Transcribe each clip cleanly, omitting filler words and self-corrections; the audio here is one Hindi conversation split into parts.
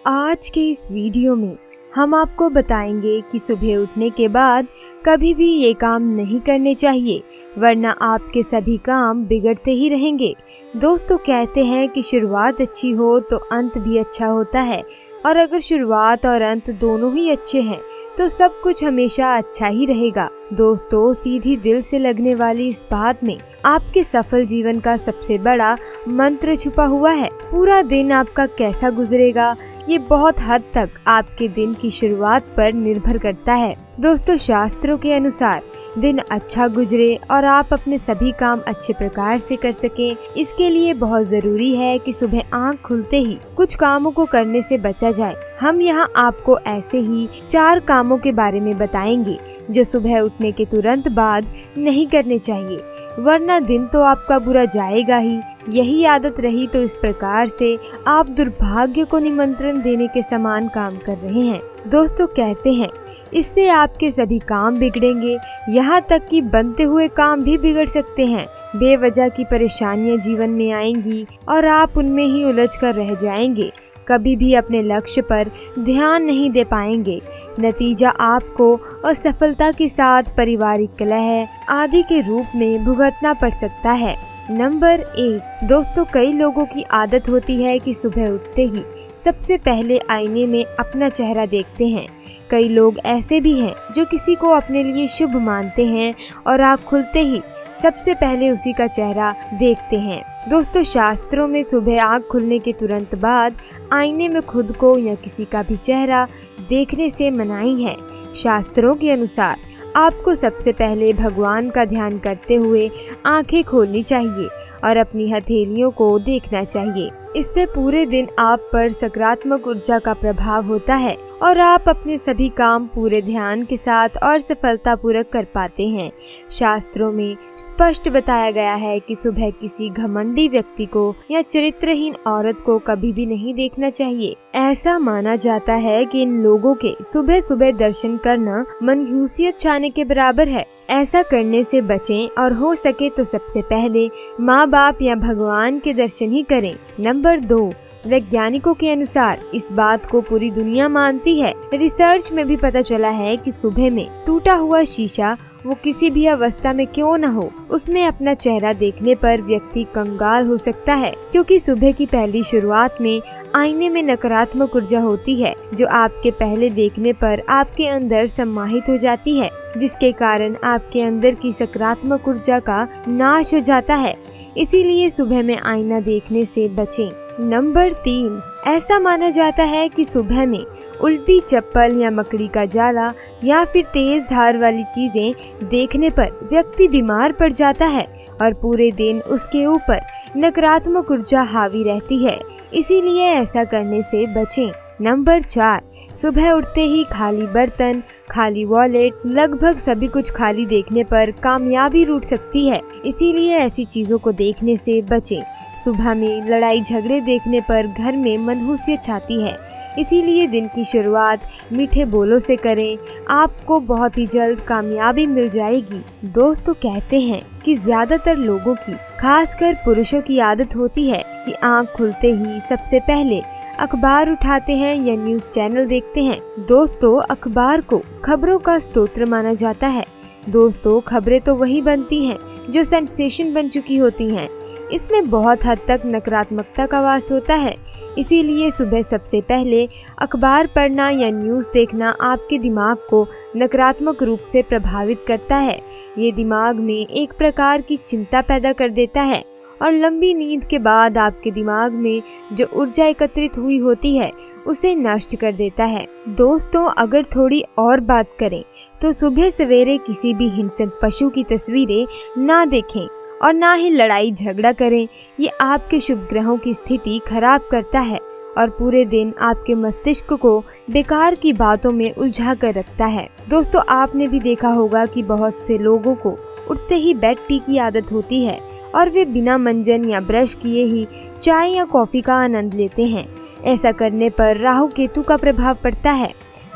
आज के इस वीडियो में हम आपको बताएंगे कि सुबह उठने के बाद कभी भी ये काम नहीं करने चाहिए, वरना आपके सभी काम बिगड़ते ही रहेंगे। दोस्तों, कहते हैं कि शुरुआत अच्छी हो तो अंत भी अच्छा होता है, और अगर शुरुआत और अंत दोनों ही अच्छे हैं तो सब कुछ हमेशा अच्छा ही रहेगा। दोस्तों, सीधी दिल से लगने वाली इस बात में आपके सफल जीवन का सबसे बड़ा मंत्र छुपा हुआ है। पूरा दिन आपका कैसा गुजरेगा, ये बहुत हद तक आपके दिन की शुरुआत पर निर्भर करता है। दोस्तों, शास्त्रों के अनुसार दिन अच्छा गुजरे और आप अपने सभी काम अच्छे प्रकार से कर सकें, इसके लिए बहुत जरूरी है कि सुबह आंख खुलते ही कुछ कामों को करने से बचा जाए। हम यहाँ आपको ऐसे ही 4 कामों के बारे में बताएंगे जो सुबह उठने के तुरंत बाद नहीं करने चाहिए, वरना दिन तो आपका बुरा जाएगा ही। यही आदत रही तो इस प्रकार से आप दुर्भाग्य को निमंत्रण देने के समान काम कर रहे हैं। दोस्तों, कहते हैं इससे आपके सभी काम बिगड़ेंगे, यहाँ तक कि बनते हुए काम भी बिगड़ सकते हैं। बेवजह की परेशानियां जीवन में आएंगी और आप उनमें ही उलझ कर रह जाएंगे। कभी भी अपने लक्ष्य पर ध्यान नहीं दे पाएंगे। नतीजा आपको असफलता के साथ पारिवारिक कलह आदि के रूप में भुगतना पड़ सकता है। नंबर 1। दोस्तों, कई लोगों की आदत होती है कि सुबह उठते ही सबसे पहले आईने में अपना चेहरा देखते हैं। कई लोग ऐसे भी हैं जो किसी को अपने लिए शुभ मानते हैं और आँख खुलते ही सबसे पहले उसी का चेहरा देखते हैं। दोस्तों, शास्त्रों में सुबह आँख खुलने के तुरंत बाद आईने में खुद को या किसी का भी चेहरा देखने से मनाही है। शास्त्रों के अनुसार आपको सबसे पहले भगवान का ध्यान करते हुए आंखें खोलनी चाहिए और अपनी हथेलियों को देखना चाहिए। इससे पूरे दिन आप पर सकारात्मक ऊर्जा का प्रभाव होता है और आप अपने सभी काम पूरे ध्यान के साथ और सफलतापूर्वक कर पाते हैं। शास्त्रों में स्पष्ट बताया गया है कि सुबह किसी घमंडी व्यक्ति को या चरित्रहीन औरत को कभी भी नहीं देखना चाहिए। ऐसा माना जाता है कि इन लोगों के सुबह सुबह दर्शन करना मनहूसियत छाने के बराबर है। ऐसा करने से बचें और हो सके तो सबसे पहले माँ बाप या भगवान के दर्शन ही करें। नंबर 2। वैज्ञानिकों के अनुसार इस बात को पूरी दुनिया मानती है। रिसर्च में भी पता चला है कि सुबह में टूटा हुआ शीशा, वो किसी भी अवस्था में क्यों न हो, उसमें अपना चेहरा देखने पर व्यक्ति कंगाल हो सकता है, क्योंकि सुबह की पहली शुरुआत में आईने में नकारात्मक ऊर्जा होती है जो आपके पहले देखने पर आपके अंदर समाहित हो जाती है, जिसके कारण आपके अंदर की सकारात्मक ऊर्जा का नाश हो जाता है। इसीलिए सुबह में आईना देखने से बचें। नंबर 3। ऐसा माना जाता है कि सुबह में उल्टी चप्पल या मकड़ी का जाला या फिर तेज धार वाली चीजें देखने पर व्यक्ति बीमार पड़ जाता है और पूरे दिन उसके ऊपर नकारात्मक ऊर्जा हावी रहती है। इसीलिए ऐसा करने से बचें। नंबर 4। सुबह उठते ही खाली बर्तन, खाली वॉलेट, लगभग सभी कुछ खाली देखने पर कामयाबी रूठ सकती है। इसीलिए ऐसी चीजों को देखने से बचें। सुबह में लड़ाई झगड़े देखने पर घर में मनहूसियत छाती है। इसीलिए दिन की शुरुआत मीठे बोलों से करें, आपको बहुत ही जल्द कामयाबी मिल जाएगी। दोस्तों, कहते हैं कि ज्यादातर लोगों की, खासकर पुरुषों की आदत होती है कि आँख खुलते ही सबसे पहले अखबार उठाते हैं या न्यूज चैनल देखते हैं। दोस्तों, अखबार को खबरों का स्रोत माना जाता है। दोस्तों, खबरें तो वही बनती हैं जो सेंसेशन बन चुकी होती हैं। इसमें बहुत हद तक नकारात्मकता का वास होता है। इसीलिए सुबह सबसे पहले अखबार पढ़ना या न्यूज़ देखना आपके दिमाग को नकारात्मक रूप से प्रभावित करता है। ये दिमाग में एक प्रकार की चिंता पैदा कर देता है और लंबी नींद के बाद आपके दिमाग में जो ऊर्जा एकत्रित हुई होती है उसे नष्ट कर देता है। दोस्तों, अगर थोड़ी और बात करें तो सुबह सवेरे किसी भी हिंसक पशु की तस्वीरें ना देखें और ना ही लड़ाई झगड़ा करें। ये आपके शुभ ग्रहों की स्थिति खराब करता है और पूरे दिन आपके मस्तिष्क को बेकार की बातों में उलझा कर रखता है। दोस्तों, आपने भी देखा होगा कि बहुत से लोगों को उठते ही बेड टी की आदत होती है और वे बिना मंजन या ब्रश किए ही चाय या कॉफी का आनंद लेते हैं। ऐसा करने पर राहु केतु का प्रभाव पड़ता है।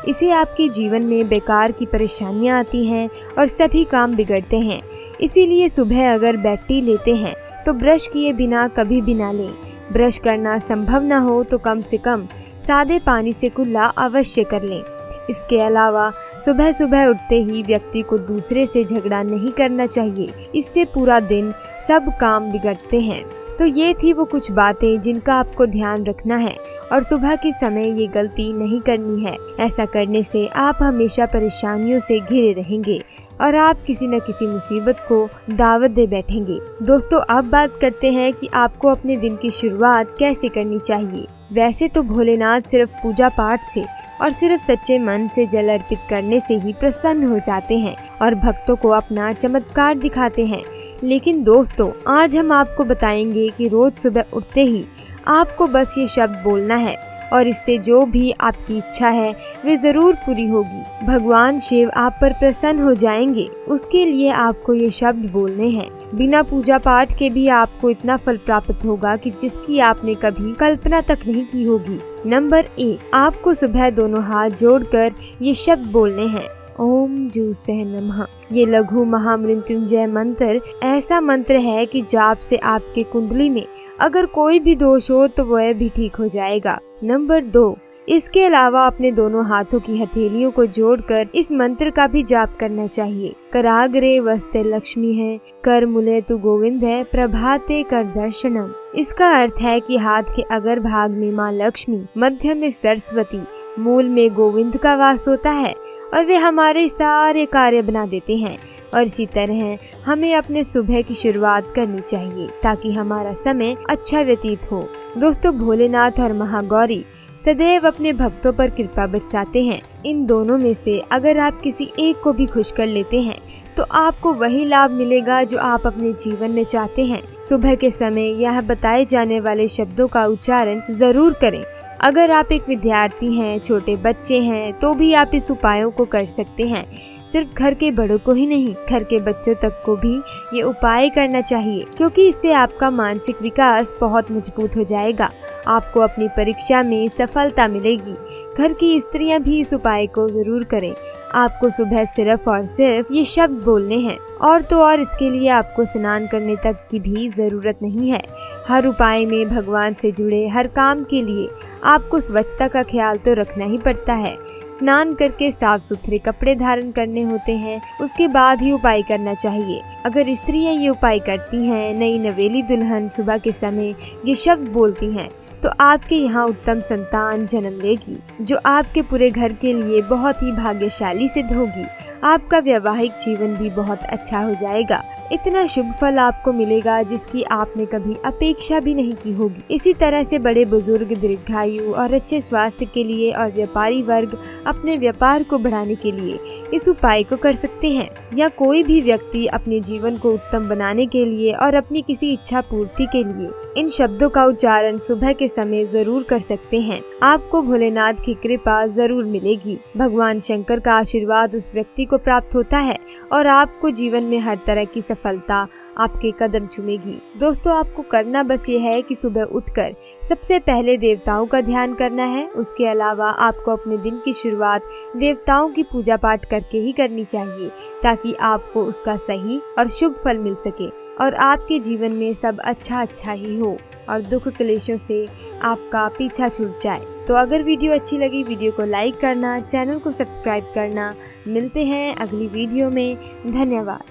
इससे आपके जीवन में बेकार की परेशानियां आती हैं और सभी काम बिगड़ते हैं। इसीलिए सुबह अगर बेड टी लेते हैं तो ब्रश किए बिना कभी भी ना लें। ब्रश करना संभव ना हो तो कम से कम सादे पानी से कुल्ला अवश्य कर लें। इसके अलावा सुबह सुबह उठते ही व्यक्ति को दूसरे से झगड़ा नहीं करना चाहिए, इससे पूरा दिन सब काम बिगड़ते हैं। तो ये थी वो कुछ बातें जिनका आपको ध्यान रखना है और सुबह के समय ये गलती नहीं करनी है। ऐसा करने से आप हमेशा परेशानियों से घिरे रहेंगे और आप किसी न किसी मुसीबत को दावत दे बैठेंगे। दोस्तों, अब बात करते हैं कि आपको अपने दिन की शुरुआत कैसे करनी चाहिए। वैसे तो भोलेनाथ सिर्फ पूजा पाठ से और सिर्फ सच्चे मन से जल अर्पित करने से ही प्रसन्न हो जाते हैं और भक्तों को अपना चमत्कार दिखाते हैं। लेकिन दोस्तों, आज हम आपको बताएंगे कि रोज सुबह उठते ही आपको बस ये शब्द बोलना है और इससे जो भी आपकी इच्छा है वे जरूर पूरी होगी। भगवान शिव आप पर प्रसन्न हो जाएंगे। उसके लिए आपको ये शब्द बोलने हैं। बिना पूजा पाठ के भी आपको इतना फल प्राप्त होगा कि जिसकी आपने कभी कल्पना तक नहीं की होगी। नंबर 1, आपको सुबह दोनों हाथ जोड़कर ये शब्द बोलने हैं, ओम जूसह नमः। ये लघु महामृत्युंजय मंत्र ऐसा मंत्र है कि जाप से आपके कुंडली में अगर कोई भी दोष हो तो वह भी ठीक हो जाएगा। नंबर 2, इसके अलावा अपने दोनों हाथों की हथेलियों को जोड़कर इस मंत्र का भी जाप करना चाहिए। कराग्रे वस्ते लक्ष्मी है, कर मुले तु गोविंद है, प्रभाते कर दर्शनम। इसका अर्थ है कि हाथ के अगर भाग में माँ लक्ष्मी, मध्य में सरस्वती, मूल में गोविंद का वास होता है और वे हमारे सारे कार्य बना देते हैं। और इसी तरह हमें अपने सुबह की शुरुआत करनी चाहिए ताकि हमारा समय अच्छा व्यतीत हो। दोस्तों, भोलेनाथ और महागौरी सदैव अपने भक्तों पर कृपा बरसाते हैं। इन दोनों में से अगर आप किसी एक को भी खुश कर लेते हैं तो आपको वही लाभ मिलेगा जो आप अपने जीवन में चाहते हैं। सुबह के समय यह बताए जाने वाले शब्दों का उच्चारण जरूर करें। अगर आप एक विद्यार्थी हैं, छोटे बच्चे हैं, तो भी आप इस उपायों को कर सकते हैं। सिर्फ घर के बड़ों को ही नहीं, घर के बच्चों तक को भी ये उपाय करना चाहिए, क्योंकि इससे आपका मानसिक विकास बहुत मजबूत हो जाएगा। आपको अपनी परीक्षा में सफलता मिलेगी। घर की स्त्रियां भी इस उपाय को जरूर करें। आपको सुबह सिर्फ और सिर्फ ये शब्द बोलने हैं और तो और इसके लिए आपको स्नान करने तक की भी जरूरत नहीं है। हर उपाय में भगवान से जुड़े हर काम के लिए आपको स्वच्छता का ख्याल तो रखना ही पड़ता है। स्नान करके साफ सुथरे कपड़े धारण करने होते हैं, उसके बाद ही उपाय करना चाहिए। अगर स्त्रियां ये उपाय करती हैं, नई नवेली दुल्हन सुबह के समय ये शब्द बोलती हैं, तो आपके यहाँ उत्तम संतान जन्म लेगी जो आपके पूरे घर के लिए बहुत ही भाग्यशाली सिद्ध होगी। आपका वैवाहिक जीवन भी बहुत अच्छा हो जाएगा। इतना शुभ फल आपको मिलेगा जिसकी आपने कभी अपेक्षा भी नहीं की होगी। इसी तरह से बड़े बुजुर्ग दीर्घायु और अच्छे स्वास्थ्य के लिए और व्यापारी वर्ग अपने व्यापार को बढ़ाने के लिए इस उपाय को कर सकते हैं। या कोई भी व्यक्ति अपने जीवन को उत्तम बनाने के लिए और अपनी किसी इच्छा पूर्ति के लिए इन शब्दों का उच्चारण सुबह के समय जरूर कर सकते हैं। आपको भोलेनाथ की कृपा जरूर मिलेगी। भगवान शंकर का आशीर्वाद उस व्यक्ति को प्राप्त होता है और आपको जीवन में हर तरह की सफलता आपके कदम चूमेगी। दोस्तों, आपको करना बस ये है कि सुबह उठकर सबसे पहले देवताओं का ध्यान करना है। उसके अलावा आपको अपने दिन की शुरुआत देवताओं की पूजा पाठ करके ही करनी चाहिए ताकि आपको उसका सही और शुभ फल मिल सके और आपके जीवन में सब अच्छा ही हो और दुख क्लेशों से आपका पीछा छूट जाए। तो अगर वीडियो अच्छी लगी, वीडियो को लाइक करना, चैनल को सब्सक्राइब करना। मिलते हैं अगली वीडियो में। धन्यवाद।